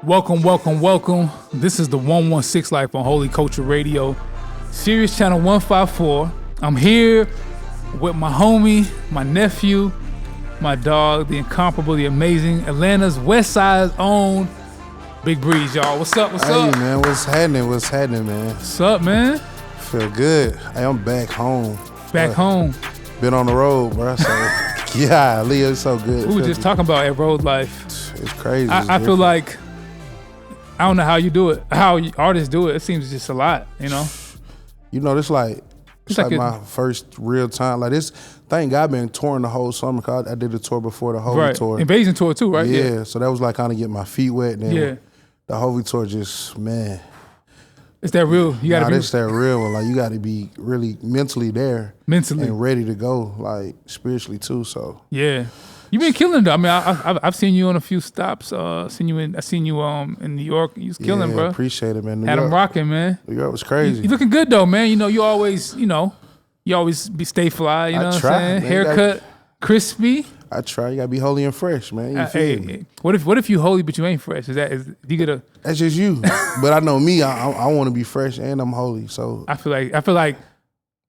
Welcome. This is the 116 Life on Holy Culture Radio, Sirius Channel 154. I'm here with my homie, my nephew, my dog, the incomparable, the amazing, Atlanta's West Side's own BigBreeze, y'all. What's up? Hey, man, what's happening, man? What's up, man? Feel good. Hey, I'm back home. Home. Been on the road, bro. So, yeah, Leo, it's so good. We were just talking about that road life. It's crazy. I feel like, I don't know how you do it, how artists do it. It seems just a lot, you know? You know, it's like my first real time. Like this, thank God I've been touring the whole summer, cause I did a tour before the Holy tour. Invasion tour too, right? Yeah, so that was like kind of getting my feet wet. And then the Holy tour just, man. It's that real. You gotta be. It's that real one. Like you gotta be really mentally there. And ready to go, like spiritually too, so. Yeah. You've been killing though. I mean, I've seen you on a few stops. I seen you in New York. You was killing, bro. Appreciate it, man. Had them rocking, man. New York was crazy. You looking good though, man. You know, you always stay fly. You know what I'm saying? Man, haircut, crispy. I try. You gotta be holy and fresh, man. You feel me? What if you holy but you ain't fresh? Do you get a? That's just you. But I know me. I want to be fresh and I'm holy. So I feel like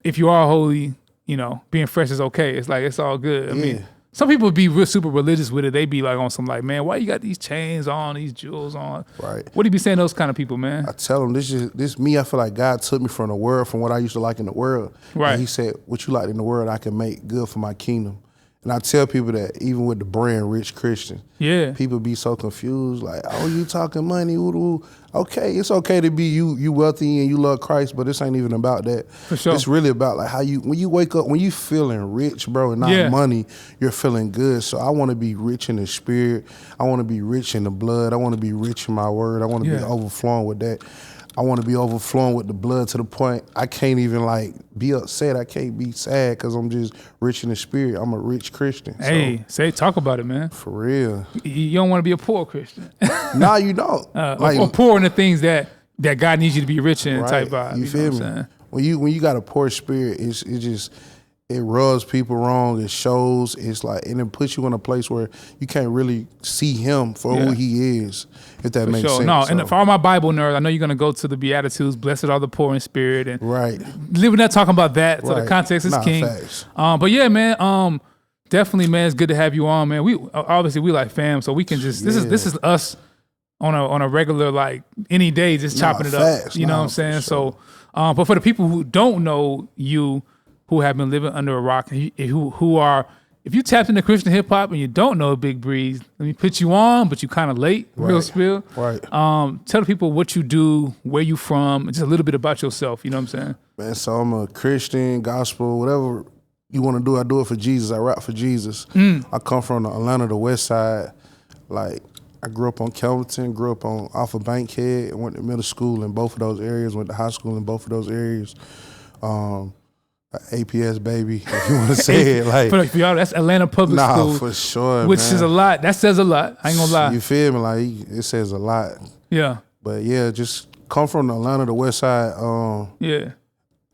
if you are holy, you know, being fresh is okay. It's like it's all good. I mean. Some people be real super religious with it. They be like on some like, man, why you got these chains on, these jewels on? Right. What do you be saying to those kind of people, man? I tell them this me. I feel like God took me from the world, from what I used to like in the world. Right. And he said, what you like in the world, I can make good for my kingdom. And I tell people that even with the brand Rich Christian, people be so confused, like, oh, you talking money, ooh. Okay, it's okay to be you wealthy and you love Christ, but this ain't even about that. For sure. It's really about like how when you wake up, when you feeling rich, bro, and not money, you're feeling good. So I want to be rich in the spirit. I want to be rich in the blood. I want to be rich in my word. I want to be overflowing with that. I want to be overflowing with the blood to the point I can't even like be upset. I can't be sad because I'm just rich in the spirit. I'm a rich Christian. Hey, talk about it, man. For real. You don't want to be a poor Christian. Nah, you don't. Or poor in the things that God needs you to be rich in, type vibe. You feel me? When you got a poor spirit, it rubs people wrong. It shows. It's like, and it puts you in a place where you can't really see him for who he is. If that makes sense. No, and for all my Bible nerds, I know you're gonna go to the Beatitudes. Blessed are the poor in spirit, and living that talking about that. So the context is king. Facts. But yeah, man. Definitely, man. It's good to have you on, man. We obviously like fam, so we can just this is us on a regular like any day, just chopping it up. You know what I'm saying? Sure. So, but for the people who don't know you, who have been living under a rock, who are, if you tapped into Christian hip hop and you don't know BigBreeze, let me put you on, but you kind of late, real spill. Right. Tell the people what you do, where you from, just a little bit about yourself. You know what I'm saying? Man, so I'm a Christian, gospel, whatever you want to do, I do it for Jesus. I rap for Jesus. I come from Atlanta, the West Side. Like, I grew up on Kelvington, grew up off of Bankhead, went to middle school in both of those areas, went to high school in both of those areas. APS baby, if you want to say it. Like, for y'all, that's Atlanta Public School. Nah, for sure, which is a lot. That says a lot. I ain't gonna lie. You feel me? Like, it says a lot. Yeah. But yeah, just come from Atlanta, the West Side.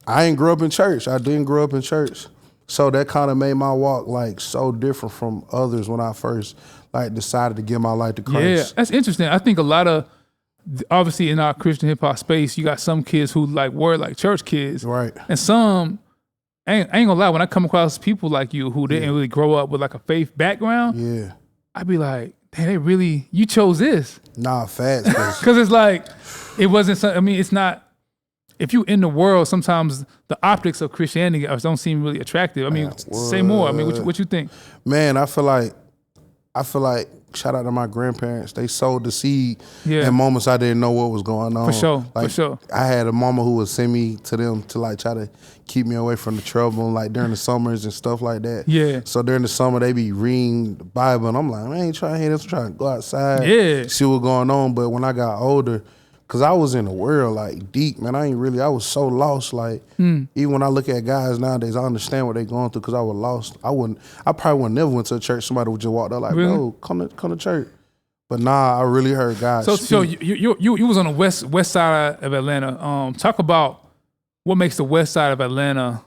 I ain't grew up in church. I didn't grow up in church. So that kind of made my walk like so different from others when I first like decided to give my life to Christ. Yeah, that's interesting. I think a lot of, obviously in our Christian hip hop space, you got some kids who like were like church kids. Right. And some, I ain't gonna lie, when I come across people like you who didn't really grow up with like a faith background, I'd be like, damn, you chose this. Nah, facts. Because it's like, it wasn't, I mean, it's not, if you in the world, sometimes the optics of Christianity don't seem really attractive. I mean, say more. I mean, what you think? Man, I feel like, shout out to my grandparents. They sowed the seed in moments I didn't know what was going on. For sure. I had a mama who would send me to them to like try to keep me away from the trouble, like during the summers and stuff like that. Yeah. So during the summer, they be reading the Bible, and I'm like, I ain't trying to hear this. I'm trying to go outside, see what's going on. But when I got older, because I was in the world, like, deep, man. I was so lost. Like, even when I look at guys nowadays, I understand what they going through because I was lost. I probably would never went to a church. Somebody would just walk up like, bro, come to church. But nah, I really heard God speak. So you was on the west side of Atlanta. Talk about what makes the west side of Atlanta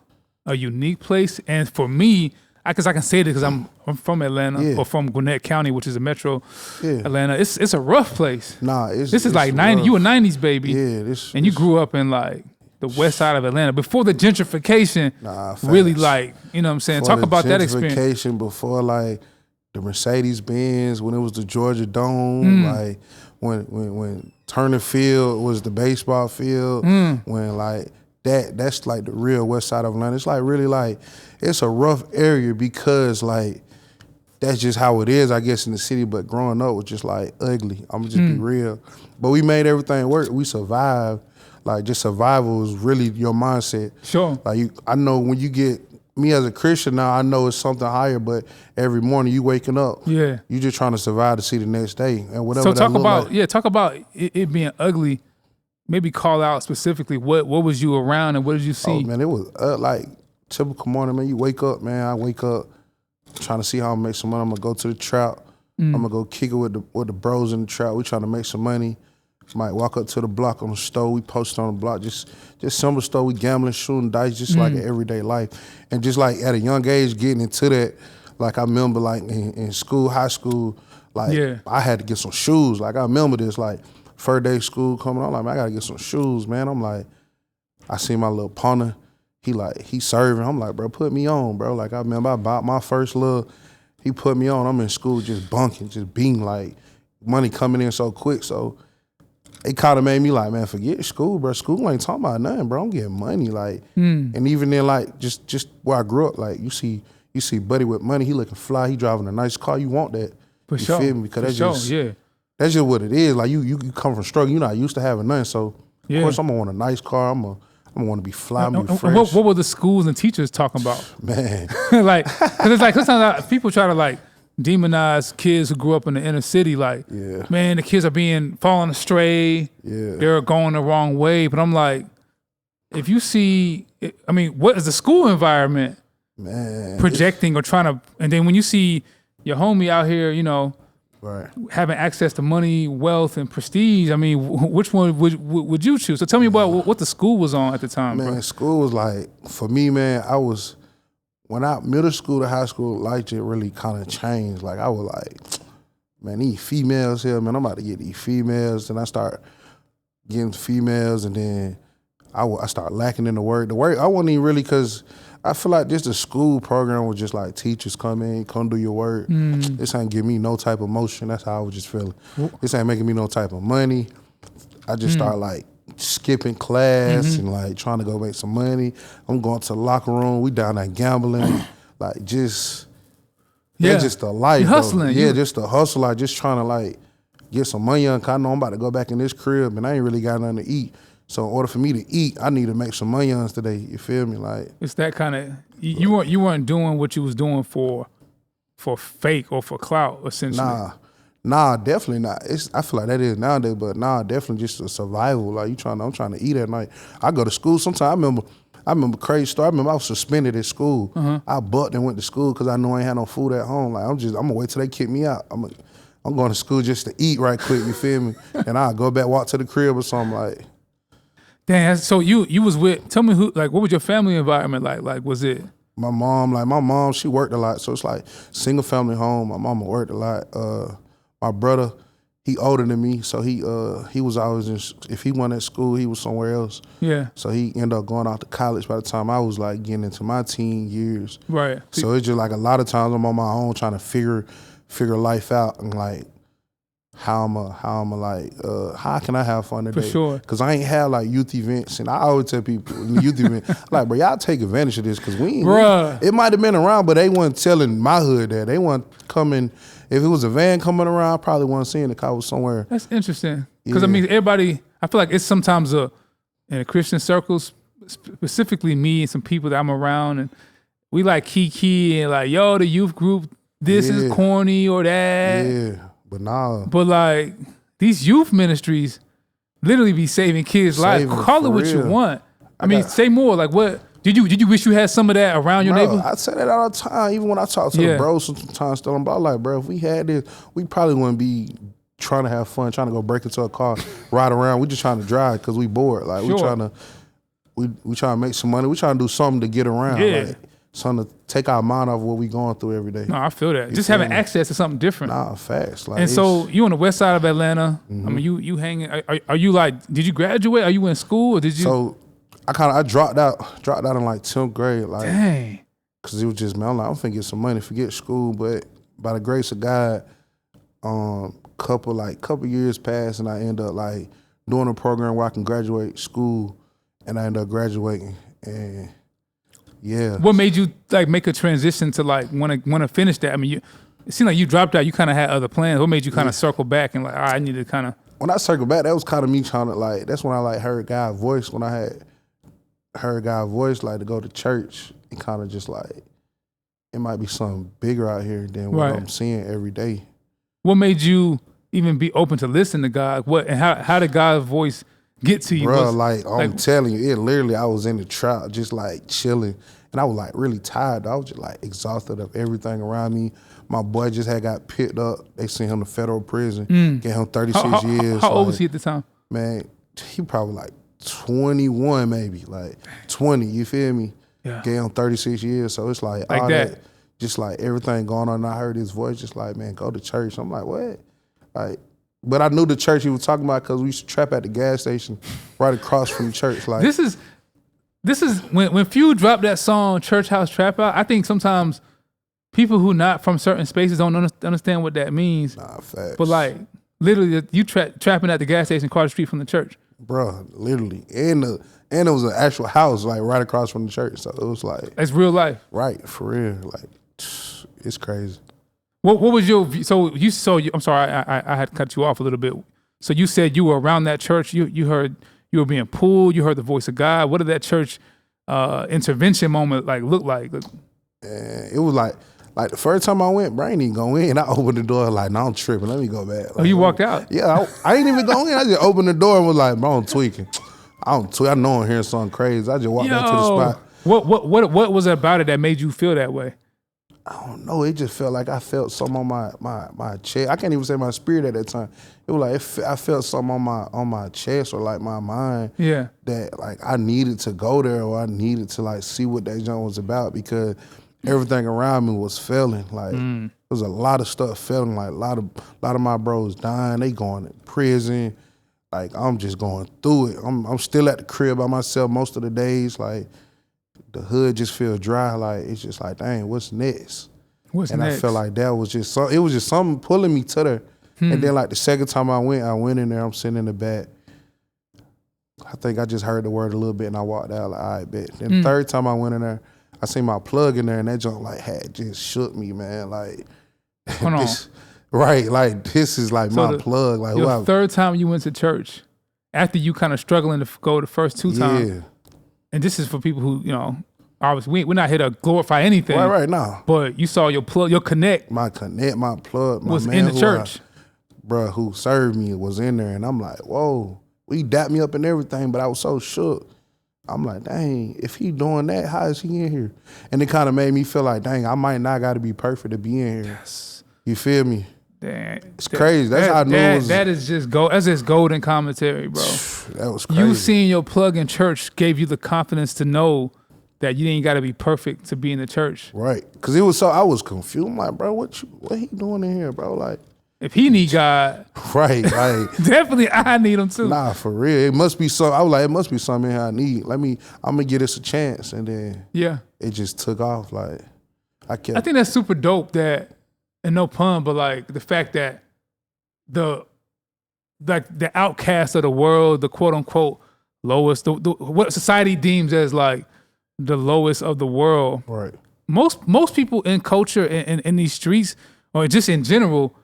a unique place. And for me, because I can say it because I'm from Atlanta or from Gwinnett County, which is a metro Atlanta. It's a rough place. Nah, this is like 90. You a 90s baby. Yeah, and you grew up in like the west side of Atlanta before the gentrification. Really, like, you know what I'm saying. Talk about that experience. Before like the Mercedes Benz, when it was the Georgia Dome, like when Turner Field was the baseball field, when like that's like the real west side of Atlanta. It's like really like it's a rough area because like that's just how it is, I guess, in the city. But growing up was just like ugly. I'm gonna just be real. But we made everything work. We survived. Like just survival is really your mindset. Sure. Like I know when you get me as a Christian now, I know it's something higher. But every morning you waking up, you just trying to survive to see the next day and whatever. So talk that about like. Talk about it being ugly. Maybe call out specifically what was you around and what did you see? Oh man, it was like typical morning, man. You wake up, man. I wake up trying to see how I'm gonna make some money. I'm gonna go to the trap. I'm gonna go kick it with the bros in the trap. We trying to make some money. Might walk up to the block on the store. We post on the block, just simple store. We gambling, shooting dice, just like an everyday life. And just like at a young age, getting into that. Like I remember, like in school, high school, like I had to get some shoes. Like I remember this, like. First day school coming on, I'm like, man, I gotta get some shoes, man. I'm like, I see my little partner, he serving. I'm like, bro, put me on, bro. Like I remember I bought my first he put me on. I'm in school just bunking, just being like, money coming in so quick. So it kind of made me like, man, forget school, bro. School ain't talking about nothing, bro. I'm getting money, like, and even then, like, just where I grew up, like, you see buddy with money, he looking fly, he driving a nice car. You want that? For sure. Feel me? Because that's just what it is. Like you come from struggle. You're not used to having nothing. So of course I'm gonna want a nice car. I'm gonna want to be fly, I'm gonna be fresh. What were the schools and teachers talking about? Man, like, cause it's like sometimes people try to like demonize kids who grew up in the inner city. Like, man, the kids are falling astray. They're going the wrong way. But I'm like, if you see, I mean, what is the school environment projecting or trying to? And then when you see your homie out here, you know. Right. Having access to money, wealth, and prestige. I mean, which one would you choose? So tell me about what the school was on at the time, man, bro. School was like, for me, man, middle school to high school, life just really kind of changed. Like, I was like, man, these females here, man, I'm about to get these females. Then I start getting females, and then I start lacking in the work. The work, I wasn't even really, because I feel like just the school program was just like teachers come do your work. This ain't give me no type of motion. That's how I was just feeling. This ain't making me no type of money. I just start like skipping class and like trying to go make some money. I'm going to the locker room. We down there gambling. Like just the life. You hustling. Just the hustle. Like just trying to like get some money on. Cause I know I'm about to go back in this crib and I ain't really got nothing to eat. So in order for me to eat, I need to make some money today. You feel me? Like it's that kind of you weren't doing what you was doing for fake or for clout, essentially. Nah, definitely not. I feel like that is nowadays, but definitely just a survival. Like I'm trying to eat at night. I go to school sometimes. I remember crazy story. I remember I was suspended at school. I bucked and went to school because I knew I ain't had no food at home. Like I'm gonna wait till they kick me out. I'm going to school just to eat right quick. You feel me? And I'll go back, walk to the crib or something like. Damn, so you was with, tell me what was your family environment like? Like, was it? My mom, she worked a lot. So it's like single family home. My mama worked a lot. My brother, he older than me. So he was always if he wasn't at school, he was somewhere else. Yeah. So he ended up going off to college by the time I was like getting into my teen years. Right. So it's just like a lot of times I'm on my own trying to figure life out and like, how can I have fun today? For sure. Because I ain't had like youth events. And I always tell people in the youth event, like, bro, y'all take advantage of this because it might have been around, but they weren't telling my hood that. They weren't coming. If it was a van coming around, I probably wasn't seeing it because I was somewhere. That's interesting. Because I mean, everybody, I feel like it's sometimes in the Christian circles, specifically me and some people that I'm around, and we like kiki and like, yo, the youth group, this is corny or that. Yeah. But nah. But like these youth ministries literally be saving kids' lives. Call it what you want. I mean, say more. Like what did you wish you had some of that around your neighbor? I say that all the time. Even when I talk to the bros sometimes still, I'm like, bro, if we had this, we probably wouldn't be trying to have fun, trying to go break into a car, ride around. We just trying to drive because we bored. Like we trying to make some money. We trying to do something to get around. Yeah. Like, something to take our mind off what we going through every day. No, I feel that. Just having access to something different. Nah, facts. Like, and so you on the west side of Atlanta. I mean, you hanging. Are you like? Did you graduate? Are you in school or did you? So I dropped out in like 10th grade. Like, dang. Cause it was just, man, I'm like, I'm finna get some money, forget school. But by the grace of God, couple years passed, and I end up like doing a program where I can graduate school, and I end up graduating. And yeah. What made you like make a transition to like want to finish that? I mean, it seemed like you dropped out. You kind of had other plans. What made you kind of circle back and like, all right, I need to kind of. When I circled back, that was kind of me trying to like. That's when I like heard God's voice. When I had heard God's voice, like to go to church and kind of just like, it might be something bigger out here than what I'm seeing every day. What made you even be open to listen to God? What and how did God's voice get to you? Bro, I'm telling you, it literally, I was in the trap just like chilling, and I was like really tired. I was just like exhausted of everything around me. My boy just had got picked up. They sent him to federal prison, gave him 36 years. How old was he at the time? Man, he probably like 21 maybe, like 20, you feel me? Yeah. Gave him 36 years, so it's like all that, just like everything going on. And I heard his voice, just like, man, go to church. I'm like, what? Like, but I knew the church he was talking about because we used to trap at the gas station right across from the church. Like, this is when Few dropped that song "Church House Trap Out." I think sometimes people who not from certain spaces don't understand what that means. Nah, facts. But like, literally, you trapping at the gas station across the street from the church. Bro, literally, and it was an actual house like right across from the church. So it was like, it's real life, right? For real, like it's crazy. What was your I'm sorry, I had to cut you off a little bit. So you said you were around that church. You heard you were being pulled. You heard the voice of God. What did that church intervention moment like look like? And it was like the first time I went, bro, I ain't even go in. I opened the door like, no, I'm tripping. Let me go back. Like, you walked out? Yeah, I ain't even go in. I just opened the door and was like, bro, I'm tweaking. I know I'm hearing something crazy. I just walked back to the spot. What was it about it that made you feel that way? I don't know. It just felt like I felt something on my chest. I can't even say my spirit at that time. It was like I felt something on my chest or like my mind. Yeah. That like I needed to go there or I needed to like see what that joint was about because everything around me was failing. Like there was a lot of stuff failing. Like a lot of my bros dying. They going to prison. Like I'm just going through it. I'm still at the crib by myself most of the days. Like the hood just feel dry. Like it's just like, dang, what's next? And I felt like that was just it was just something pulling me to there. And then like the second time I went in there. I'm sitting in the back. I think I just heard the word a little bit and I walked out like, all right, bet. Then the third time I went in there, I seen my plug in there and that junk like had just shook me, man. Like this, right? Like this is like my plug. Like your third time you went to church after you kind of struggling to go the first two times. Yeah. And this is for people who, obviously we're not here to glorify anything. Right now. But you saw your plug, your connect. My plug, my was man in the church. Who served me was in there. And I'm like, whoa. He dapped me up and everything, but I was so shook. I'm like, dang, if he doing that, how is he in here? And it kind of made me feel like, dang, I might not got to be perfect to be in here. Yes. You feel me? Damn, it's crazy. That's how I knew it was. That is just that's just golden commentary, bro. That was crazy. You seeing your plug in church gave you the confidence to know that you ain't got to be perfect to be in the church. Right. Because it was I was confused. I'm like, bro, what he doing in here, bro? Like, if he need God, right, like definitely I need him too. Nah, for real. It must be something. I was like, it must be something here I need. I'm gonna give this a chance. And then it just took off. Like I think that's super dope that, and no pun, but like the fact that the outcast of the world, the quote unquote lowest, the what society deems as like the lowest of the world. Right. Most people in culture and in these streets, or just in general,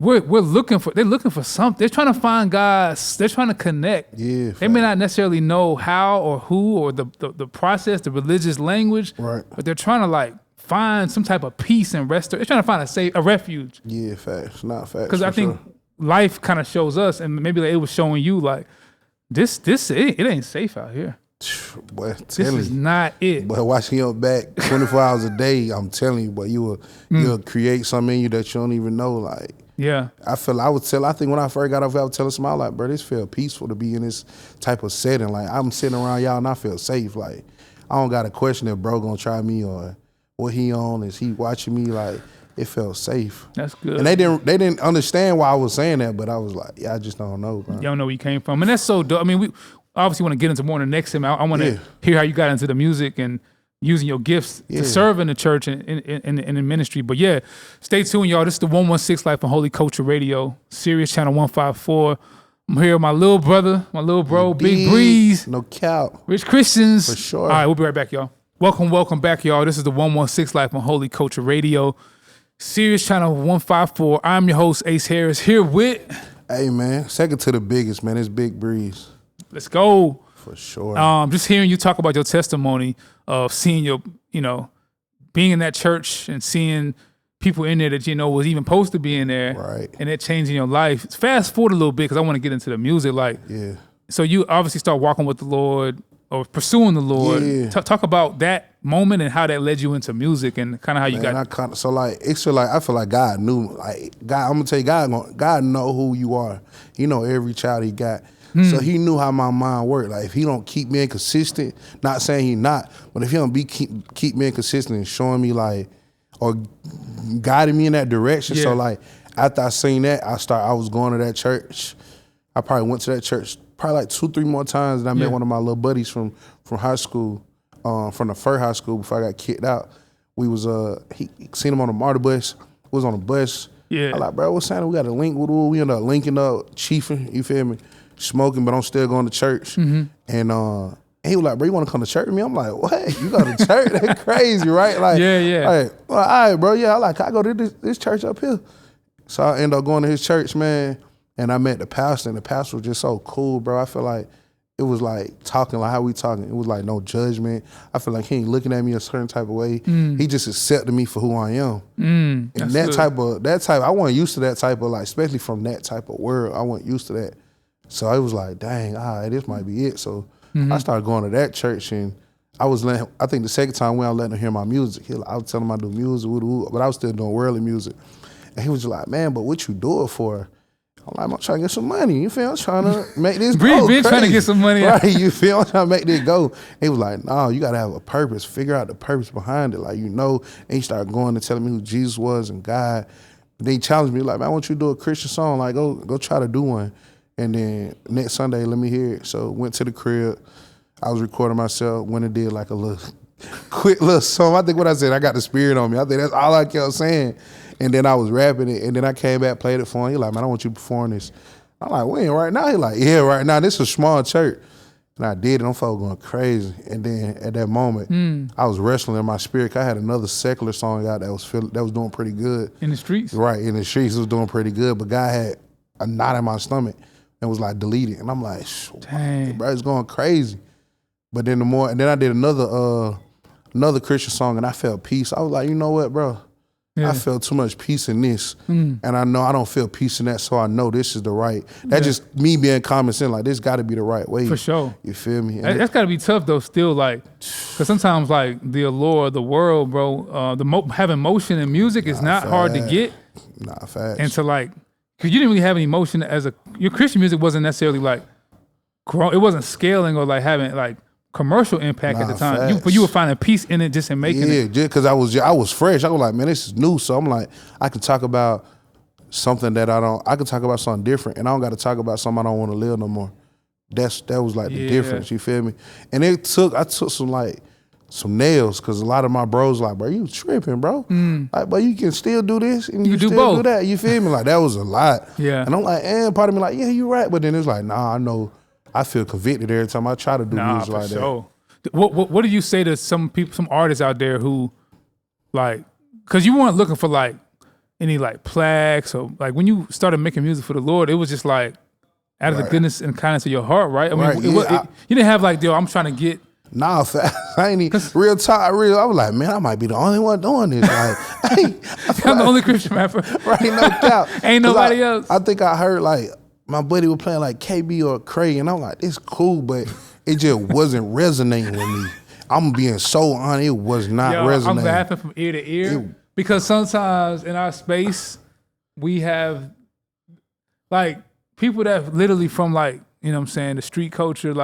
they're looking for something. They're trying to find God. They're trying to connect. Yeah. They may not necessarily know how or who or the process, the religious language. Right. But they're trying to like find some type of peace and rest. They're trying to find a refuge. Yeah, facts. Not facts. Because I think life kind of shows us, and maybe like it was showing you like this it ain't safe out here. Boy, this is not it. But watching your back 24 hours a day, I'm telling you, but you'll create something in you that you don't even know. Like, yeah, I think when I first got off, I was telling somebody, like, bro, this feel peaceful to be in this type of setting. Like, I'm sitting around y'all and I feel safe. Like, I don't got a question if bro gonna try me or what he on? Is he watching me? Like, it felt safe. That's good. And they didn't understand why I was saying that, but I was like, yeah, I just don't know, bro. You don't know where you came from. And that's so dope. I mean, we obviously want to get into more in the next time. I want to hear how you got into the music and using your gifts to serve in the church and in ministry. But yeah, stay tuned, y'all. This is the 116 Life on Holy Culture Radio, Sirius Channel 154. I'm here with my little brother, my little bro, BigBreeze. No cap. Rich Christians. For sure. All right, we'll be right back, y'all. Welcome back, y'all. This is the 116 Life on Holy Culture Radio, Sirius Channel 154. I'm your host, Ace Harris, here with... Hey, man. Second to the biggest, man. It's BigBreeze. Let's go. For sure. Just hearing you talk about your testimony of seeing your, being in that church and seeing people in there that was even supposed to be in there, right? And it changing your life. Fast forward a little bit because I want to get into the music. So you obviously start walking with the Lord or pursuing the Lord. Yeah. Talk about that moment and how that led you into music and kind of how you got. I feel like God knew. Like God, I'm gonna tell you, God know who you are. He know every child he got. So he knew how my mind worked. Like if he don't keep me inconsistent, not saying he not, but if he don't keep me inconsistent and showing me or guiding me in that direction. Yeah. So after I seen that, I was going to that church. I probably went to that church probably 2-3 more times, and I met one of my little buddies from high school, from the first high school before I got kicked out. We was he seen him on the MARTA bus. Was on the bus. Yeah. I like, bro, what's happening? We got a link. We ended up linking up, chiefing. You feel me? Smoking, but I'm still going to church. Mm-hmm. And he was like, bro, you want to come to church with me? I'm like, what? You go to church? That's crazy, right? Yeah. Like, well, all right, bro. Yeah, I go to this church up here. So I ended up going to his church, man. And I met the pastor, and the pastor was just so cool, bro. I feel like it was like talking like how we talking. It was like no judgment. I feel like he ain't looking at me a certain type of way. He just accepted me for who I am. And that type, I wasn't used to that type of especially from that type of world. I wasn't used to that. So I was like, dang, this might be it. So I started going to that church, and I think the second time when I let him hear my music, I was telling him I do music, but I was still doing worldly music. And he was just like, man, but what you do it for? I'm like, I'm trying to get some money. You feel? I'm trying to make this go crazy. Trying to get some money. Right, you feel? I'm trying to make this go. He was like, no, you got to have a purpose. Figure out the purpose behind it. And he started going and telling me who Jesus was and God. And then he challenged me, like, man, I want you to do a Christian song. Like, go try to do one. And then next Sunday, let me hear it. So went to the crib. I was recording myself. Went and did a little quick little song. I think what I said, I got the spirit on me. I think that's all I kept saying. And then I was rapping it. And then I came back, played it for him. He like, man, I want you to perform this. I'm like, when, right now? He like, yeah, right now. This is a small church. And I did it. I'm folks going crazy. And then at that moment, I was wrestling in my spirit. I had another secular song out that was doing pretty good. In the streets? Right, in the streets. It was doing pretty good. But God had a knot in my stomach. And was like deleted, and I'm like, dang, bro, it's going crazy. But then I did another Christian song, and I felt peace. I was like, you know what, bro? Yeah. I felt too much peace in this, and I know I don't feel peace in that, so I know this is the right. That's just me being common sense. Like this got to be the right way. For sure. You feel me? That's got to be tough though. Still, because sometimes the allure of the world, bro, having motion in music is not hard to get. Nah, facts. And to because you didn't really have any emotion your Christian music wasn't necessarily it wasn't scaling or having commercial impact at the time. But you were finding peace in it just in making it. Yeah, just because I was fresh. I was like, man, this is new. So I'm like, I can talk about something that I can talk about something different, and I don't got to talk about something I don't want to live no more. That was the difference. You feel me? And I took some nails because a lot of my bros bro, you tripping, bro. But you can still do this and you still do that. You feel me? That was a lot. Yeah. And I'm like, part of me yeah, you're right. But then it's nah, I know. I feel convicted every time I try to do music like sure. that. What do you say to some people, some artists out there who because you weren't looking for any plaques or when you started making music for the Lord, it was just out of the goodness and kindness of your heart, right? I mean, you didn't have I'm trying to get. Nah, I ain't even real talk. I was like, man, I might be the only one doing this. I'm the only Christian rapper. Right, no doubt. Ain't nobody else. I think I heard my buddy was playing KB or Craig, and I'm like, it's cool, but it just wasn't resonating with me. I'm being so honest, it was not resonating. I'm laughing from ear to ear because sometimes in our space we have people that literally from you know what I'm saying, the street culture,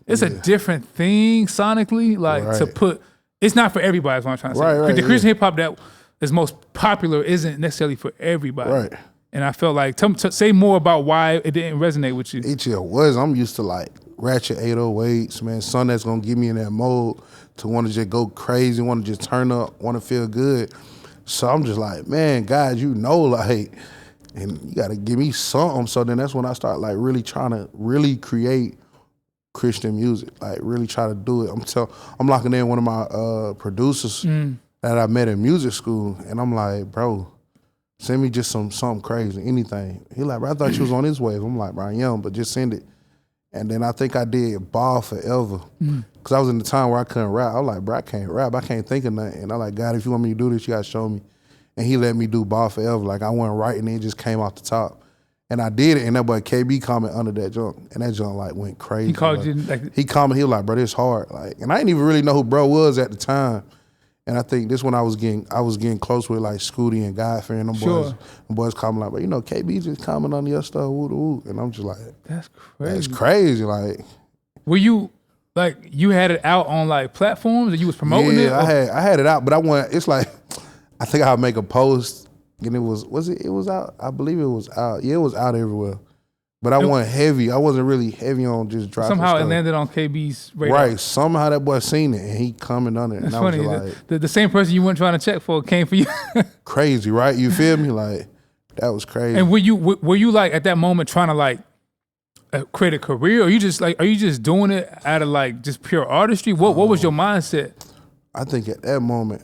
it's a different thing sonically, to put it's not for everybody. Is what I'm trying to say. Right, the Christian hip hop that is most popular isn't necessarily for everybody. Right. And I felt like say more about why it didn't resonate with you. It just was. I'm used to like ratchet 808s, man. Something that's gonna get me in that mode to want to just go crazy, want to just turn up, want to feel good. So I'm just like, man, God, like, and you got to give me something. So then that's when I start like really trying to really create Christian music, like really try to do it. I'm locking in one of my producers that I met in music school, and I'm like, bro, send me just something crazy, anything. He like, bro, I thought you was on this wave. I'm like, bro, I am, but just send it. And then I think I did Ball Forever, because I was in the time where I couldn't rap. I was like, bro, I can't rap. I can't think of nothing. And I'm like, God, if you want me to do this, you got to show me. And he let me do Ball Forever. Like, I went right, and it just came off the top. And I did it, and that boy KB comment under that junk. And that junk, like, went crazy. He called like, you, like... He commented, he was like, bro, this hard. Like, and I didn't even really know who bro was at the time. And I think this when I was getting close with like Scooty and Godfrey and them boys comment like, but you know, KB just comment on your stuff, woo woo. And I'm just like, that's crazy. That's crazy. Like, were you like you had it out on like platforms and you was promoting it? Yeah, I had it out, but it's like I think I'll make a post and it was out. I believe it was out. Yeah, it was out everywhere. But I wasn't heavy. I wasn't really heavy on just dropping somehow stuff. It landed on KB's radar. Right. Somehow that boy seen it and he commented on it. That's and funny. I was like, the same person you weren't trying to check for came for you. Crazy, right? You feel me? Like, that was crazy. And were you like at that moment trying to like create a career, or are you just doing it out of like just pure artistry? What was your mindset? I think at that moment,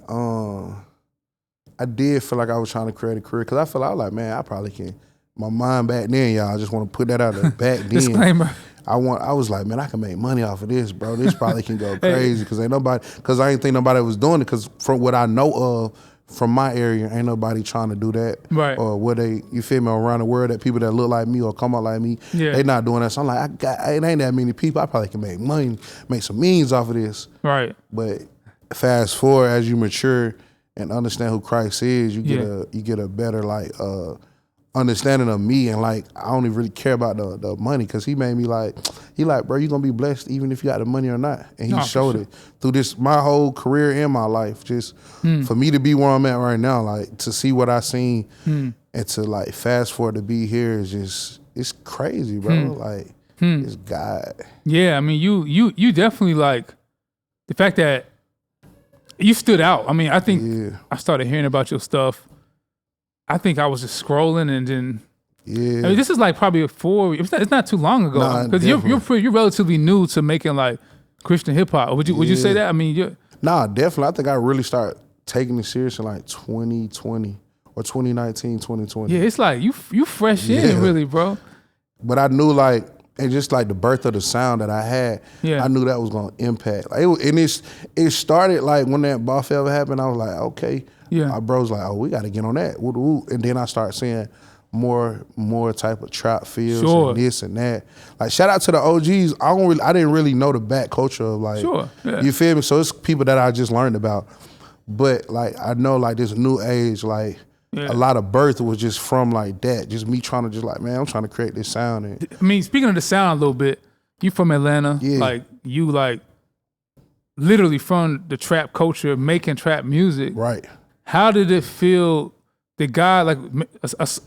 I did feel like I was trying to create a career, because I was like, man, I probably can. My mind back then, y'all, I just want to put that out there. Back then, disclaimer. I was like, man, I can make money off of this, bro. This probably can go crazy, because I ain't think nobody was doing it, because from what I know of from my area, ain't nobody trying to do that. Right. Or you feel me, around the world, that people that look like me or come out like me, they not doing that. So I'm like, it ain't that many people. I probably can make money, make some millions off of this. Right. But fast forward, as you mature and understand who Christ is, you get a better like understanding of me, and like I don't even really care about the money, because he made me like, bro, you gonna be blessed even if you got the money or not. And he showed it through my whole career and my life. Just for me to be where I'm at right now, like to see what I seen and to like fast forward to be here is just, it's crazy, bro. Like it's God. Yeah, I mean you definitely, like the fact that you stood out. I mean, I think I started hearing about your stuff. I think I was just scrolling, and then I mean, this is like probably it's not too long ago, because you're relatively new to making like Christian hip hop. Would you say that? I mean, definitely. I think I really started taking it serious in like 2020 or 2019, 2020. Yeah, it's like you fresh in, really, bro. But I knew like, and just like the birth of the sound that I had, I knew that was gonna impact. Like it started like when that Ball Forever happened. I was like, okay. Yeah. My bro's like, oh, we got to get on that. And then I start seeing more type of trap feels and this and that. Like, shout out to the OGs. I didn't really know the back culture of like, you feel me? So it's people that I just learned about. But like, I know like this new age, like a lot of birth was just from like that. Just me trying to just like, man, I'm trying to create this sound. And, I mean, speaking of the sound a little bit, you from Atlanta. Like, you like literally from the trap culture, making trap music. Right. How did it feel? The guy, like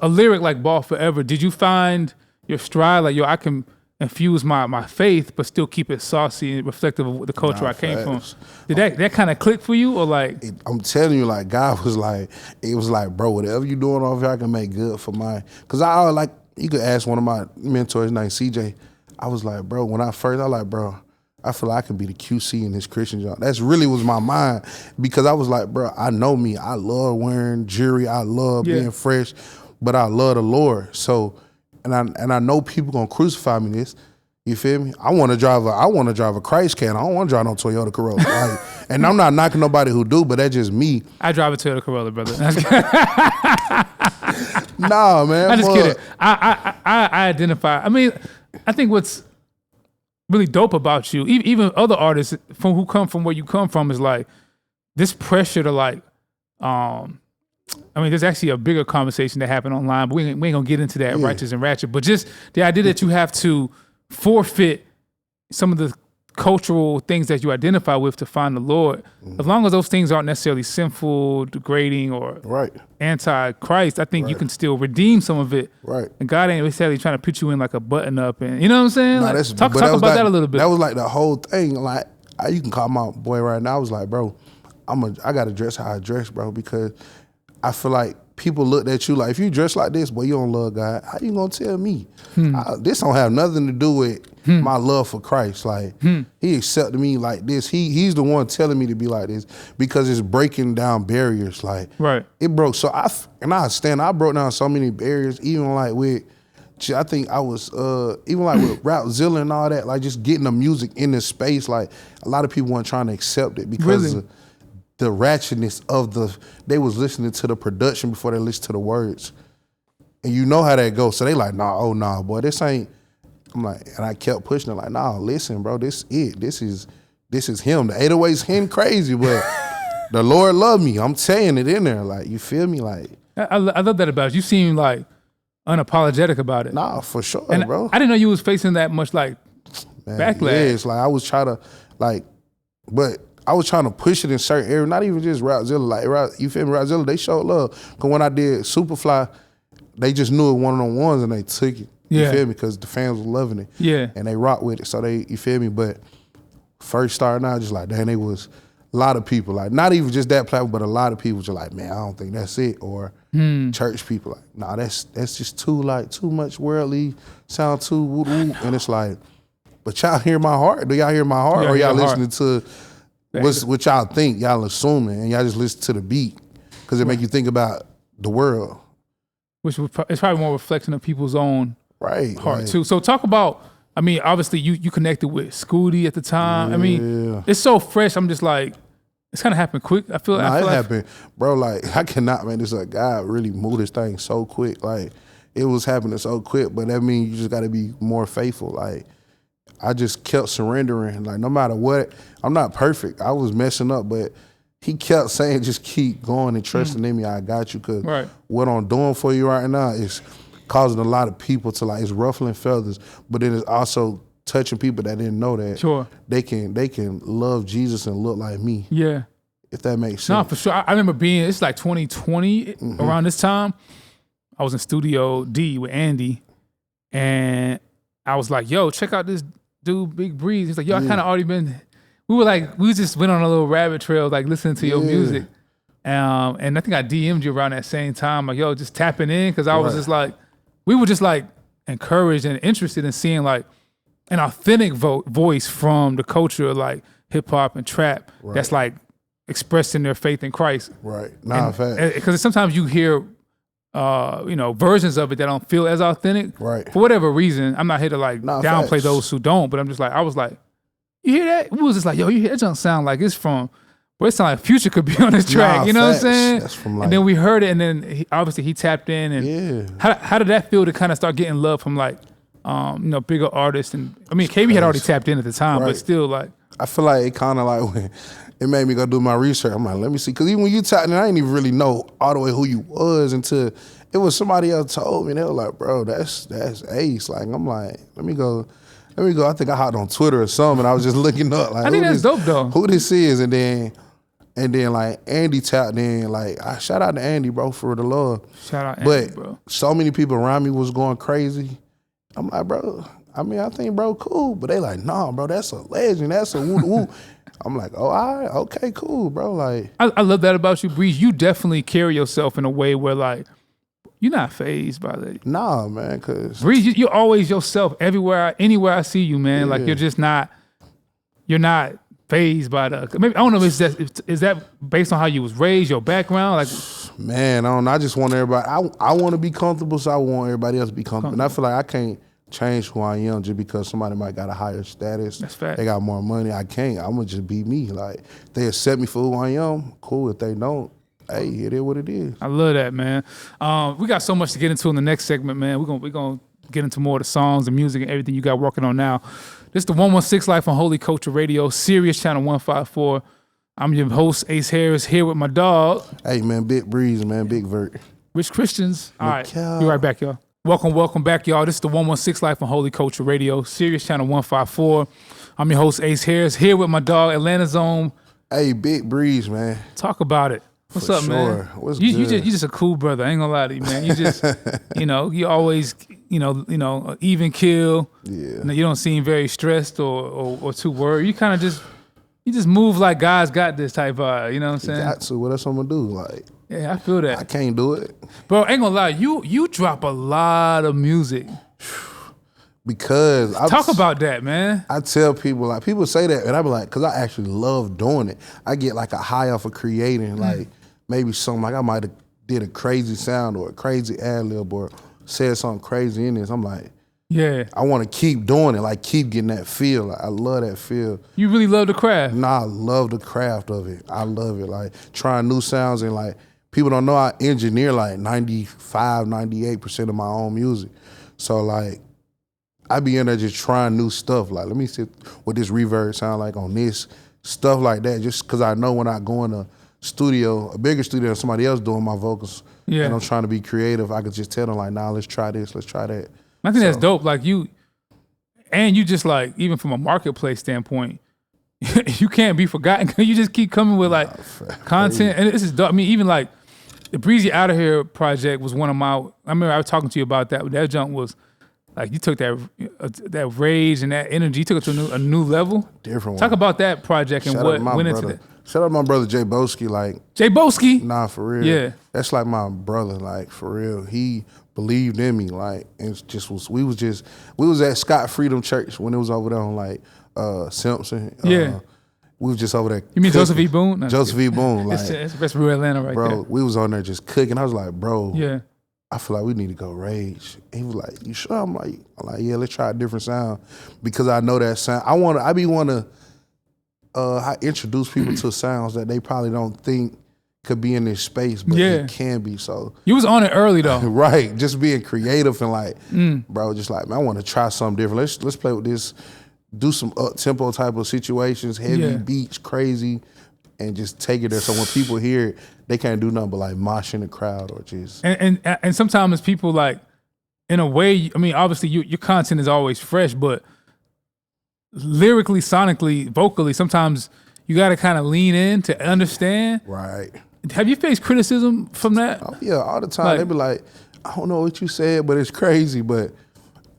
a lyric like Ball Forever, did you find your stride? Like, yo, I can infuse my faith, but still keep it saucy and reflective of the culture I came from. Did that kind of click for you, or like? I'm telling you, like, God was like, it was like, bro, whatever you doing off here, I can make good for mine. Because I like, you could ask one of my mentors named CJ. I was like, bro, when I was like, bro, I feel like I can be the QC in this Christian job. That's really was my mind, because I was like, bro, I know me. I love wearing jewelry. I love being fresh, but I love the Lord. So, and I know people gonna crucify me this. You feel me? I want to drive a Christ can. I don't want to drive no Toyota Corolla. Like, and I'm not knocking nobody who do, but that's just me. I drive a Toyota Corolla, brother. Nah, man. I'm just kidding. I identify. I mean, I think what's really dope about you, even other artists who come from where you come from, is like this pressure to like, I mean, there's actually a bigger conversation that happened online, but we ain't gonna get into that righteous and ratchet. But just the idea that you have to forfeit some of the cultural things that you identify with to find the Lord, as long as those things aren't necessarily sinful, degrading, or anti-Christ, I think you can still redeem some of it. Right. And God ain't necessarily trying to put you in like a button up, and you know what I'm saying? Nah, like, talk about that a little bit. That was like the whole thing. Like, you can call my boy right now. I was like, bro, I gotta dress how I dress, bro, because I feel like people looked at you like, if you dress like this, boy, you don't love God. How you gonna tell me? This don't have nothing to do with my love for Christ. Like, he accepted me like this. He's the one telling me to be like this because it's breaking down barriers. Like, it broke. So I broke down so many barriers, even like with, I think I was, even like with Rapzilla and all that, like just getting the music in this space. Like, a lot of people weren't trying to accept it because of the ratchetness of they was listening to the production before they listened to the words. And you know how that goes. So they like, nah, boy, this ain't. I'm like, and I kept pushing it like, nah, listen, bro, this it. This is him. The 808's him crazy, but the Lord love me. I'm saying it in there. Like, you feel me? Like, I love that about you. You seem like unapologetic about it. Nah, for sure, and bro. I didn't know you was facing that much like backlash. Yeah, it's like I was trying to but I was trying to push it in certain areas, not even just Rapzilla. Like, you feel me? Rapzilla, they showed love. Because when I did Superfly, they just knew it one-on-ones and they took it. You feel me? Because the fans were loving it. Yeah. And they rock with it. So you feel me? But first starting out, just like, damn, they was a lot of people, like, not even just that platform, but a lot of people just like, man, I don't think that's it. Or church people like, nah, that's just too much worldly, sound too woo-woo. And it's like, but y'all hear my heart? Do y'all hear my heart? Or y'all listening to what y'all think? Y'all assuming, and y'all just listen to the beat because it make you think about the world. Which is probably more reflection of people's own heart too. So talk about, I mean, obviously you connected with Scooty at the time. I mean, it's so fresh. I'm just like, it's kind of happened quick. I feel like happened, bro. Like, I cannot, man. This like God really moved this thing so quick. Like, it was happening so quick, but that means you just got to be more faithful. Like, I just kept surrendering. Like, no matter what, I'm not perfect. I was messing up, but he kept saying, just keep going and trusting in me. I got you. Cause what I'm doing for you right now is causing a lot of people to like, it's ruffling feathers, but it is also touching people that didn't know that. Sure. They can love Jesus and look like me. Yeah. If that makes sense. No, for sure. I remember it's like 2020 around this time. I was in Studio D with Andy and I was like, yo, check out this dude, BigBreeze. He's like, yo, I kind of already been, we just went on a little rabbit trail, like listening to your music. And I think I DM'd you around that same time, like, yo, just tapping in. Cause I was just like, we were just like encouraged and interested in seeing like an authentic voice from the culture of like hip hop and trap that's like expressing their faith in Christ. Right. Nah, fact. Because sometimes you hear, versions of it that don't feel as authentic. Right. For whatever reason, I'm not here to like downplay those who don't, but I'm just like, I was like, you hear that? We was just like, yo, you hear that? It don't sound like it's from, but it sounds like Future could be on this track. You know what I'm saying? That's from like, and then we heard it, and then obviously he tapped in. And how did that feel to kind of start getting love from like, bigger artists? And I mean, KB had already tapped in at the time, but still like. I feel like it kind of like when it made me go do my research. I'm like, let me see. Because even when you tapped in, I didn't even really know all the way who you was until it was somebody else told me. They were like, bro, that's Ace. Like, I'm like, let me go. I think I hopped on Twitter or something. And I was just looking up. Like, I think that's dope though. Who this is. And then like Andy tapped in. Like, shout out to Andy, bro, for the love. Shout out Andy, bro. So many people around me was going crazy. I'm like, bro, I mean, I think bro cool. But they like, nah, bro, that's a legend. That's a woo-woo. I'm like, oh, all right, okay, cool, bro. Like, I love that about you, Breeze. You definitely carry yourself in a way where like, you're not fazed by that. Nah, man, cause Breeze, you're always yourself everywhere, anywhere I see you, man. Like you're not fazed by the. Maybe I don't know. Is that based on how you was raised, your background? Like, man, I don't know. I just want everybody. I want to be comfortable, so I want everybody else to be comfortable. And I feel like I can't change who I am just because somebody might got a higher status. That's fact. They got more money. I can't. I'm gonna just be me. Like, if they accept me for who I am, cool. If they don't, hey, it is what it is. I love that, man. We got so much to get into in the next segment, man. We're gonna get into more of the songs and music and everything you got working on now. This is the 116 Life on Holy Culture Radio, Sirius Channel 154. I'm your host, Ace Harris, here with my dog. Hey, man, BigBreeze, man, Big Vert. Rich Christians. All right, be right back, y'all. Welcome back, y'all. This is the 116 Life on Holy Culture Radio, Sirius Channel 154. I'm your host, Ace Harris, here with my dog, Atlanta's own. Hey, BigBreeze, man. Talk about it. What's up, man? What's good? You just a cool brother. I ain't gonna lie to you, man. You just, you always, even kill. Yeah. You don't seem very stressed or too worried. You kind of just move like guys got this type vibe. You know what I'm saying? Got to. What else I'm gonna do? Like, yeah, I feel that. I can't do it, bro. Ain't gonna lie. You drop a lot of music. Because talk about that, man. I tell people, like, people say that, and I be like, because I actually love doing it. I get like a high off of creating, like maybe something like I might have did a crazy sound or a crazy ad lib or said something crazy in this. I'm like, yeah, I want to keep doing it, like keep getting that feel. Like, I love that feel. You really love the craft? Nah, I love the craft of it. I love it, like trying new sounds, and like people don't know I engineer like 95, 98% of my own music. So like, I be in there just trying new stuff. Like, let me see what this reverb sound like on this, stuff like that. Just because I know when I go in a studio, a bigger studio, somebody else doing my vocals, and I'm trying to be creative, I could just tell them like, nah, let's try this, let's try that. I think that's dope. Like you just like, even from a marketplace standpoint, you can't be forgotten. You just keep coming with like content. And this is dope. I mean, even like the Breezy Outta Here project was one of my, I remember I was talking to you about that. That junk was, like, you took that rage and that energy, you took it to a new level. Different one. Talk about that project and what went into that. Shout out to my brother Jay Boski. Like, Jay Boski? Nah, for real. Yeah. That's like my brother, like, for real. He believed in me, like, and we was at Scott Freedom Church when it was over there on like Simpson. Yeah. We was just over there. You mean Joseph E. Boone? No, Joseph E. Boone. Like, that's real Atlanta right there. Bro, we was on there just cooking. I was like, bro. Yeah. I feel like we need to go rage. And he was like, you sure? I'm like, yeah, let's try a different sound. Because I know that sound. I want to introduce people to sounds that they probably don't think could be in this space, but it can be. So you was on it early though. Right. Just being creative and like, bro, just like, man, I want to try something different. Let's play with this, do some up-tempo type of situations, heavy beats, crazy, and just take it there. So when people hear it, they can't do nothing but like mosh in the crowd or just. And sometimes people like, in a way, I mean, obviously your content is always fresh, but lyrically, sonically, vocally, sometimes you got to kind of lean in to understand. Right. Have you faced criticism from that? Oh, yeah, all the time. They be like, I don't know what you said, but it's crazy. But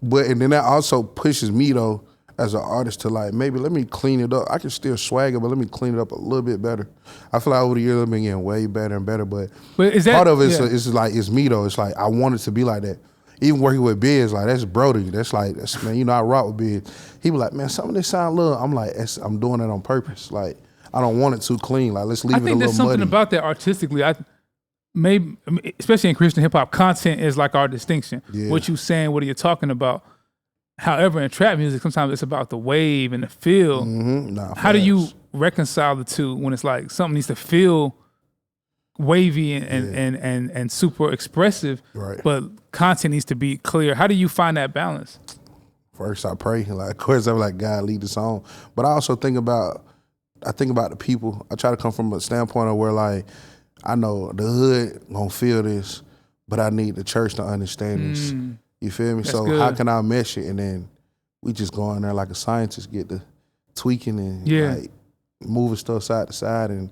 and then that also pushes me though, as an artist, to like, maybe let me clean it up. I can still swag it, but let me clean it up a little bit better. I feel like over the years I've been getting way better and better, but is that, part of it is like, it's me though. It's like, I want it to be like that. Even working with Biz, like, that's Brody. That's like, man, I rock with Biz. He be like, man, some of this sound little. I'm like, I'm doing it on purpose. Like, I don't want it too clean. Like, let's leave it a little muddy. I think there's something about that artistically. Maybe, especially in Christian hip hop, content is like our distinction. Yeah. What you saying, what are you talking about? However, in trap music, sometimes it's about the wave and the feel. How do you reconcile the two when it's like something needs to feel wavy and super expressive, but content needs to be clear? How do you find that balance? First, I pray. Like, of course, I'm like, God, lead the song. But I also think about the people. I try to come from a standpoint of where, like, I know the hood gonna feel this, but I need the church to understand this. You feel me? So how can I mesh it? And then we just go in there like a scientist, get the tweaking and like moving stuff side to side and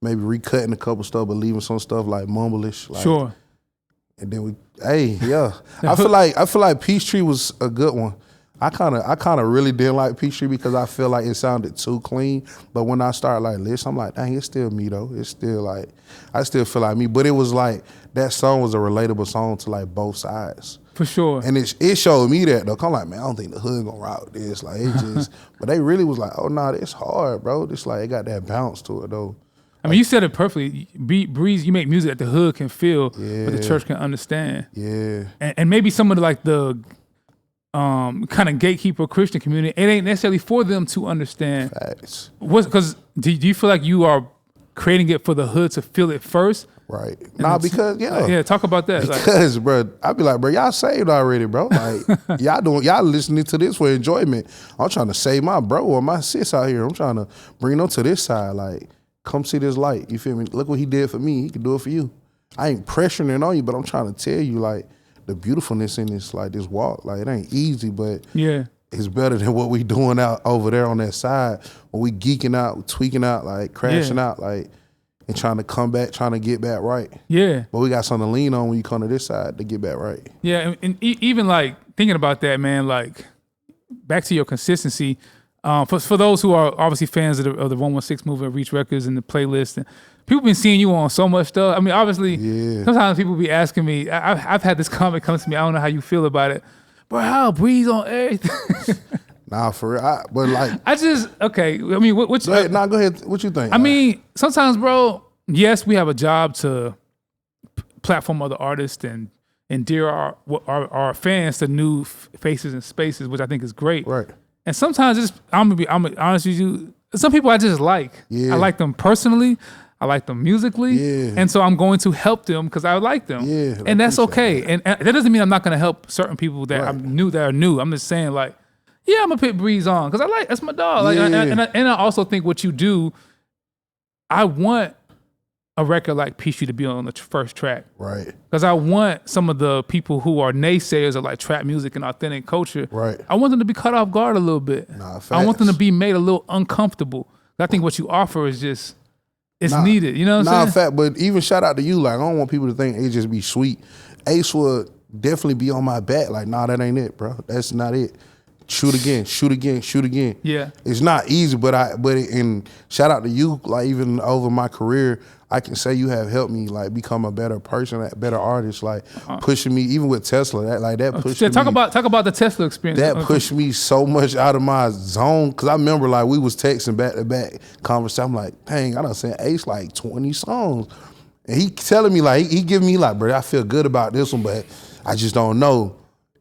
maybe recutting a couple stuff, but leaving some stuff like mumblish. Like, and then I feel like Peachtree was a good one. I kind of really didn't like Peachtree because I feel like it sounded too clean. But when I started like this, I'm like, dang, it's still me though. It's still like, I still feel like me. But it was like, that song was a relatable song to like both sides. For sure. And it showed me that though. I'm like, man, I don't think the hood gonna rock this. Like, it just, but they really was like, oh no, it's hard, bro. It's like, it got that bounce to it though. I mean, you said it perfectly. Breeze, you make music that the hood can feel, but the church can understand. Yeah. And maybe some of the, like the kind of gatekeeper Christian community, it ain't necessarily for them to understand. Facts. Because do you feel like you are creating it for the hood to feel it first? Right. Nah, because talk about that. Because, bro, I be like, bro, y'all saved already, bro. Like, y'all listening to this for enjoyment. I'm trying to save my bro or my sis out here. I'm trying to bring them to this side. Like, come see this light. You feel me? Look what he did for me. He can do it for you. I ain't pressuring it on you, but I'm trying to tell you, like, the beautifulness in this, like this walk. Like it ain't easy, but it's better than what we doing out over there on that side. When we geeking out, tweaking out, like crashing out, like and trying to come back, trying to get back right. Yeah. But we got something to lean on when you come to this side to get back right. Yeah, and even like thinking about that, man, like back to your consistency. For those who are obviously fans of the 116 movement, Reach Records and the playlist, and people been seeing you on so much stuff. I mean, obviously, sometimes people be asking me, I've had this comment come to me, I don't know how you feel about it, but how Breeze on everything? Nah, for real. But like, okay. I mean, what go ahead. What you think? I mean, sometimes, bro, yes, we have a job to platform other artists and endear our fans to new faces and spaces, which I think is great. Right. And sometimes I'm gonna be honest with you. Some people I just like. Yeah. I like them personally. I like them musically. Yeah. And so I'm going to help them because I like them. Yeah. And that's okay. That. And that doesn't mean I'm not gonna help certain people that I knew that are new. I'm just saying like, yeah, I'm gonna put Breeze on because that's my dog. Like, and I also think what you do, I want a record like Peachy to be on the first track. Right. Because I want some of the people who are naysayers of like trap music and authentic culture. Right. I want them to be caught off guard a little bit. Nah, facts. I want them to be made a little uncomfortable. I think what you offer is just, it's needed. You know what I'm saying? But even shout out to you. Like, I don't want people to think it just be sweet. Ace would definitely be on my back. Like, nah, that ain't it, bro. That's not it. Shoot again, shoot again, shoot again. Yeah. It's not easy, and shout out to you, like even over my career, I can say you have helped me like become a better person, a better artist, like pushing me, even with Tesla, that pushed me. Talk about the Tesla experience. That pushed me so much out of my zone. Cause I remember like we was texting back to back conversation. I'm like, dang, I done sent Ace like 20 songs. And he telling me like, he giving me like, bro, I feel good about this one, but I just don't know.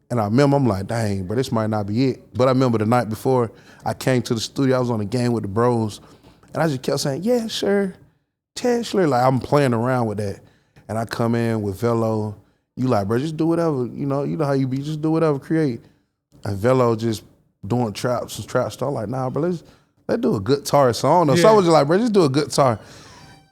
And I remember, I'm like, dang, but this might not be it. But I remember the night before I came to the studio, I was on a game with the bros, and I just kept saying, yeah, sure, Tesla. Like, I'm playing around with that. And I come in with Velo. You like, bro, just do whatever. You know how you be, just do whatever, create. And Velo just doing some trap stuff. I'm like, nah, bro, let's do a guitar song. So I was just like, bro, just do a guitar.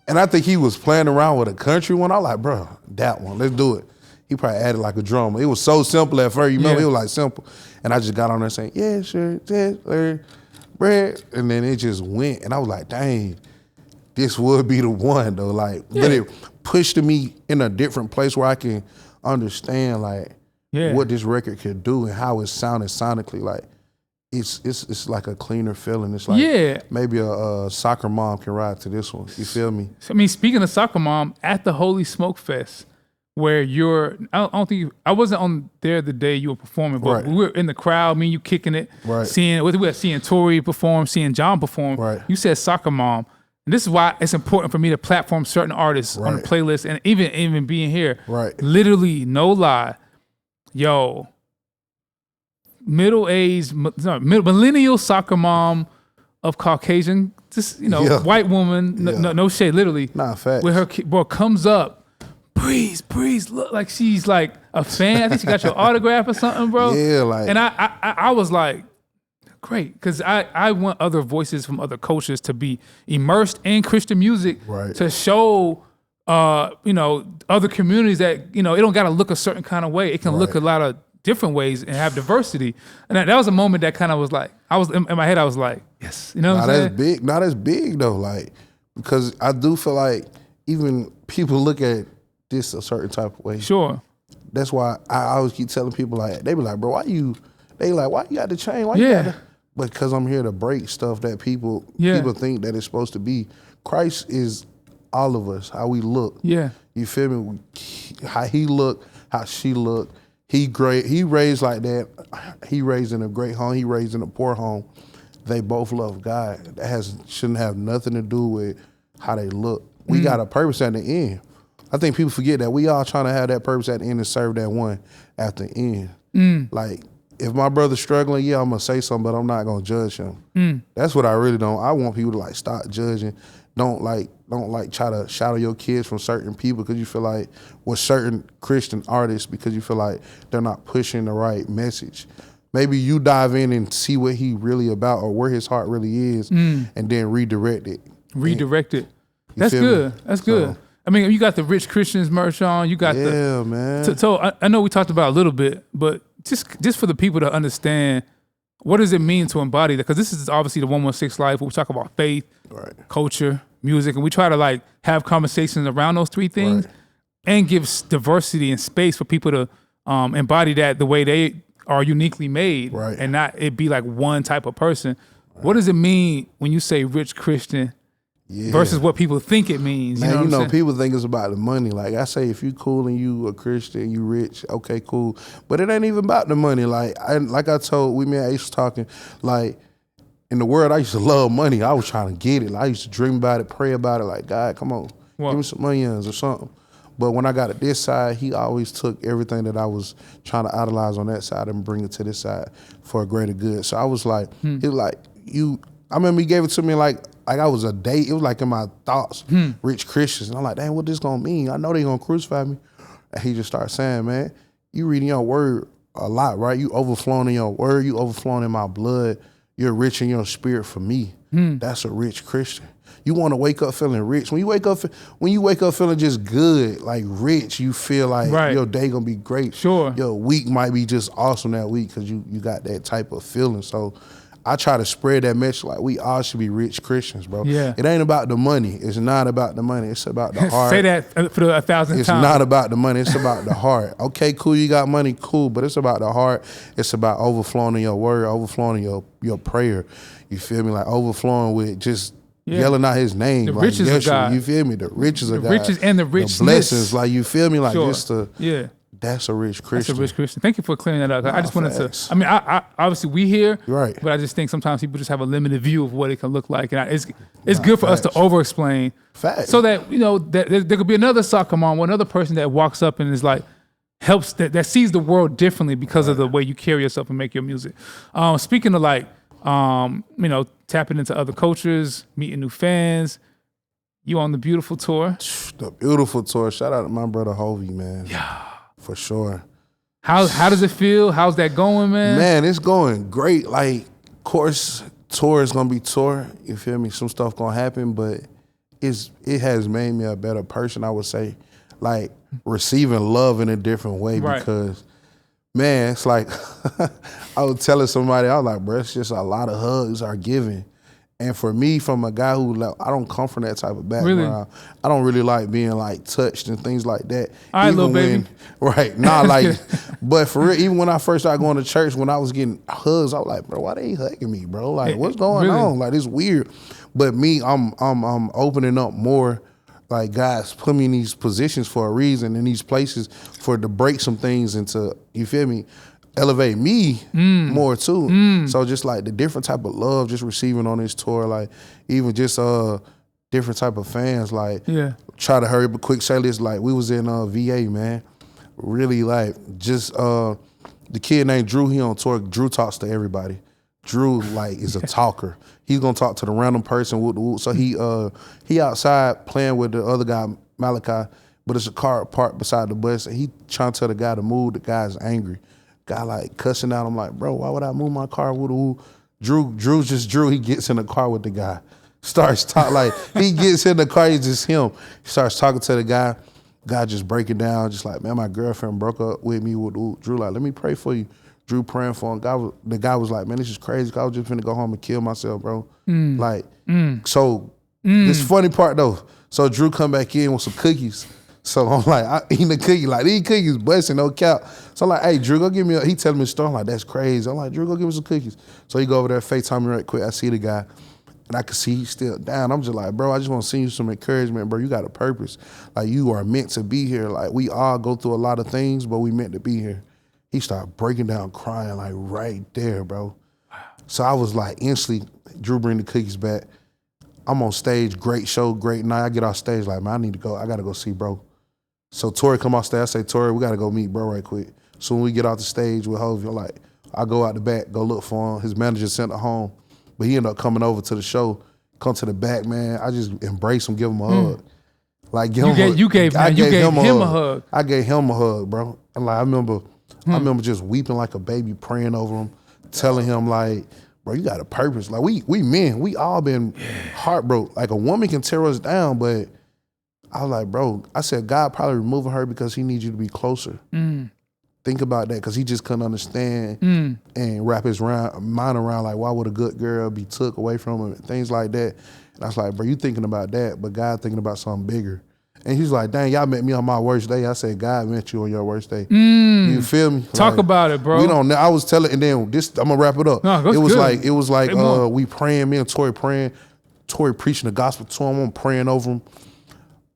And I think he was playing around with a country one. I was like, bro, that one, let's do it. He probably added like a drummer. It was so simple at first. You remember, it was like simple. And I just got on there saying, yeah, sure, bread. And then it just went. And I was like, dang, this would be the one though. Like, but it pushed me in a different place where I can understand like what this record could do and how it sounded sonically. Like, it's like a cleaner feeling. It's like maybe a soccer mom can ride to this one. You feel me? I mean, speaking of soccer mom, at the Holy Smoke Fest, where I wasn't on there the day you were performing, but we were in the crowd, me and you kicking it, seeing Tori perform, seeing John perform. Right. You said soccer mom. And this is why it's important for me to platform certain artists on the playlist and even being here. Right. Literally, no lie. Yo, millennial soccer mom of Caucasian, just, white woman, no shade, literally. Nah, facts. With her boy comes up, Breeze, look like she's like a fan. I think she got your autograph or something, bro. Yeah, like. And I was like, great, because I want other voices from other cultures to be immersed in Christian music to show, other communities that, it don't got to look a certain kind of way. It can look a lot of different ways and have diversity. And that was a moment that kind of was like, I was in my head, I was like, yes, what I'm saying? That's big. Not as big though, like, because I do feel like even people look at this a certain type of way. Sure. That's why I always keep telling people like, they be like, bro, why you got to change? Why you got to? Because I'm here to break stuff that people think that it's supposed to be. Christ is all of us, how we look. Yeah. You feel me? How he look, how she look. He great. He raised like that. He raised in a great home. He raised in a poor home. They both love God. That shouldn't have nothing to do with how they look. We got a purpose at the end. I think people forget that we all trying to have that purpose at the end and serve that one at the end. Like, if my brother's struggling, I'm gonna say something, but I'm not gonna judge him. That's what I really don't. I want people to like stop judging. Don't try to shadow your kids from certain people because you feel like with certain Christian artists because you feel like they're not pushing the right message. Maybe you dive in and see what he really about or where his heart really is, and then redirect it. That's good. That's good. I mean, you got the Rich Christians merch on. You got man. So I know we talked about it a little bit, but just for the people to understand, what does it mean to embody that? Because this is obviously the 116 Life, where we talk about faith, culture, music, and we try to like have conversations around those three things and give diversity and space for people to embody that the way they are uniquely made and not it be like one type of person. What does it mean when you say rich Christian versus what people think it means? Man, you know people think it's about the money. Like I say, if you cool and you a Christian, you rich, okay, cool. But it ain't even about the money. Like I told, me and Ace was talking, like in the world, I used to love money. I was trying to get it. Like, I used to dream about it, pray about it. Like, God, come on, give me some money or something. But when I got at this side, he always took everything that I was trying to idolize on that side and bring it to this side for a greater good. So I was like, he was like, I remember he gave it to me like I was a date. It was like in my thoughts, rich Christians. And I'm like, dang, what this gonna mean? I know they gonna crucify me. And he just started saying, man, you reading your word a lot, right? You overflowing in your word, you overflowing in my blood. You're rich in your spirit for me. That's a rich Christian. You want to wake up feeling rich. When you wake up feeling just good, like rich, you feel like your day gonna be great. Sure. Your week might be just awesome that week because you got that type of feeling. So I try to spread that message like we all should be rich Christians, bro. Yeah. It ain't about the money. It's not about the money. It's about the heart. Say that for 1,000 times. It's not about the money. It's about the heart. Okay, cool, you got money, cool, but it's about the heart. It's about overflowing in your word, overflowing in your prayer. You feel me? Like overflowing with just yelling out his name. The like, riches of God. You feel me? The riches of God. The riches and the richness. The blessings. Like, you feel me? Like, just that's a rich Christian. That's a rich Christian. Thank you for clearing that up. I just wanted to, I mean, I obviously we here, but I just think sometimes people just have a limited view of what it can look like. And it's good for us to over-explain. Facts. So that, that there could be another soccer mom or another person that walks up and is like, helps, that sees the world differently because of the way you carry yourself and make your music. Speaking of like, tapping into other cultures, meeting new fans, you on the Beautiful Tour. The Beautiful Tour. Shout out to my brother Hovey, man. Yeah. For sure. How does it feel? How's that going, man? Man, it's going great. Like, of course, tour is gonna be tour. You feel me? Some stuff gonna happen, but it has made me a better person, I would say. Like, receiving love in a different way because, man, it's like I was telling somebody, I was like, bro, it's just a lot of hugs are given. And for me, from a guy who, like, I don't come from that type of background. Really? I don't really like being like touched and things like that. All right, little baby. But for real, even when I first started going to church, when I was getting hugs, I was like, bro, why they hugging me, bro? Like, what's going on? Like, it's weird. But me, I'm opening up more. Like, God's put me in these positions for a reason, in these places to break some things into, you feel me, elevate me more too. So just like the different type of love just receiving on this tour, like even just different type of fans, like try to hurry up quick say this, like we was in VA, man. Really like just the kid named Drew, he on tour. Drew talks to everybody. Drew like is a talker. He's gonna talk to the random person. So he outside playing with the other guy, Malachi, but it's a car parked beside the bus, and he trying to tell the guy to move. The guy's angry. Guy like cussing out. I'm like, bro, why would I move my car? Drew's just Drew. He gets in the car with the guy. Starts talking like he gets in the car. It's just him. He starts talking to the guy. Guy just breaking down. Just like, man, my girlfriend broke up with me. With Drew like, let me pray for you. Drew praying for him. The guy was like, man, this is crazy. I was just finna go home and kill myself, bro. So this funny part though. So Drew come back in with some cookies. So I'm like, I eating the cookie, like these cookies busting, no cap. So I'm like, hey, Drew, go give me he telling me a story. I'm like, that's crazy. I'm like, Drew, go give me some cookies. So he go over there, FaceTime me right quick. I see the guy, and I can see he's still down. I'm just like, bro, I just want to send you some encouragement, bro. You got a purpose. Like, you are meant to be here. Like, we all go through a lot of things, but we meant to be here. He started breaking down, crying, like right there, bro. So I was like, instantly, Drew bring the cookies back. I'm on stage, great show, great night. I get off stage, like, man, I need to go. I got to go see bro. So Tori come off stage. I say, Tori, we got to go meet bro right quick. So when we get off the stage with Hovey, like, I go out the back, go look for him. His manager sent him home, but he ended up coming over to the show, come to the back, man. I just embrace him, give him a hug. Like, you gave him a hug. I gave him a hug, bro. And like, I remember just weeping like a baby, praying over him, telling him like, bro, you got a purpose. Like, we men, we all been heartbroken. Like, a woman can tear us down, but I was like, bro, I said, God probably removing her because he needs you to be closer. Think about that, because he just couldn't understand and wrap his mind around, like, why would a good girl be took away from him and things like that. And I was like, bro, you thinking about that, but God thinking about something bigger. And he's like, dang, y'all met me on my worst day. I said, God met you on your worst day. You feel me? Talk about it, bro. We don't know. I was telling, and then this, I'm gonna wrap it up. No, it was like we praying, me and Tori praying, Tori preaching the gospel to him, I'm praying over him.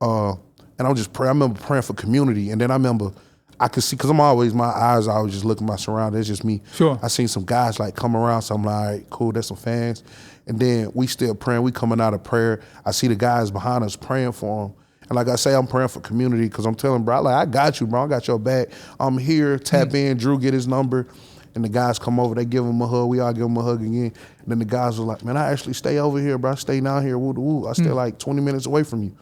And I'm just praying. I remember praying for community, and then I remember I could see, because my eyes always just looking at my surroundings. It's just me. Sure. I seen some guys like come around, so I'm like, all right, cool, that's some fans. And then we still praying. We coming out of prayer. I see the guys behind us praying for them. And like I say, I'm praying for community, because I'm telling bro, like, I got you, bro. I got your back. I'm here. Tap in. Drew get his number. And the guys come over. They give him a hug. We all give him a hug again. And then the guys were like, man, I actually stay over here, bro. I stay down here. Woo-woo. I stay like 20 minutes away from you.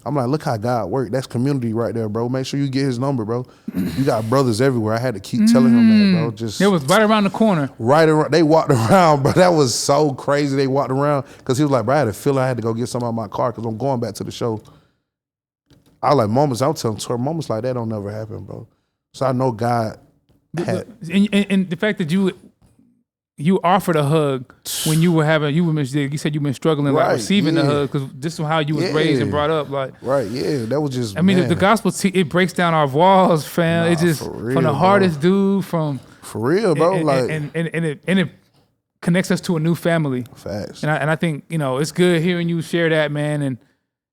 I'm like, look how God worked. That's community right there, bro. Make sure you get his number, bro. You got brothers everywhere. I had to keep telling him that, bro. Just it was right around the corner. Right around. They walked around, bro. That was so crazy. They walked around, because he was like, bro, I had a feeling I had to go get something out of my car, because I'm going back to the show. I was like, moments, I'm telling Tori, moments like that don't never happen, bro. So I know God had. And the fact that you offered a hug when you said you've been struggling like receiving the hug, because this is how you was raised and brought up, like. Right, yeah, that was just. I mean, the gospel it breaks down our walls, fam. It just real, from the hardest dude from. For real, bro. And it connects us to a new family. Facts. And I think it's good hearing you share that, man, and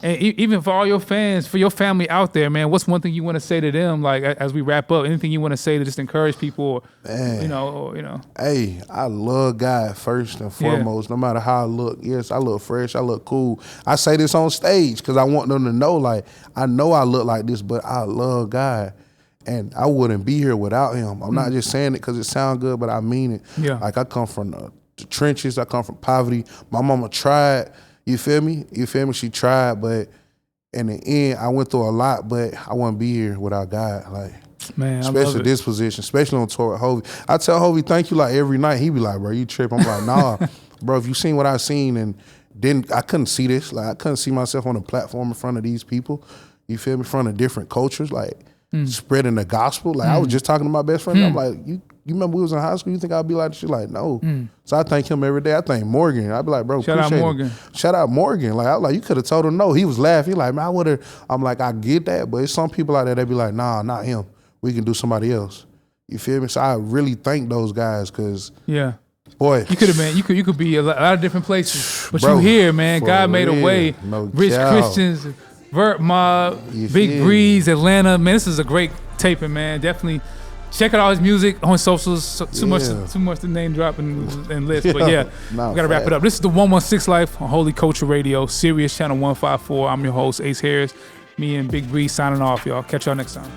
even for all your fans, for your family out there, man, what's one thing you want to say to them, like, as we wrap up? Anything you want to say to just encourage people, man. Hey, I love God first and foremost, no matter how I look. Yes, I look fresh, I look cool. I say this on stage because I want them to know, like, I know I look like this, but I love God. And I wouldn't be here without him. I'm not just saying it because it sounds good, but I mean it. Yeah. Like, I come from the trenches, I come from poverty. My mama tried. You feel me? She tried, but in the end, I went through a lot, but I wouldn't be here without God. Like, man, especially this position, especially on tour with Hovey. I tell Hovey, thank you, like, every night. He be like, bro, you tripping. I'm like, nah, bro, if you seen what I seen, and then I couldn't see this. Like, I couldn't see myself on a platform in front of these people. You feel me? In front of different cultures, like, spreading the gospel. Like, I was just talking to my best friend. I'm like, you remember we was in high school? You think I'd be like this? She's like, no. So I thank him every day. I thank Morgan. I'd be like, bro, shout out Morgan. Shout out Morgan. Like, I was like, you could have told him no. He was laughing. He like, man, I would have. I'm like, I get that, but it's some people out there that be like, nah, not him. We can do somebody else. You feel me? So I really thank those guys, because boy, you could have been. You could be a lot of different places, but you here, man. God made a way. No Rich doubt. Christians, Vert Mob, BigBreeze, Atlanta. Man, this is a great taping, man. Definitely check out all his music on socials. Too much to name drop and list, but we gotta wrap it up. This is the 116 Life on Holy Culture Radio, Sirius Channel 154. I'm your host, Ace Harris. Me and BigBreeze signing off, y'all. Catch y'all next time.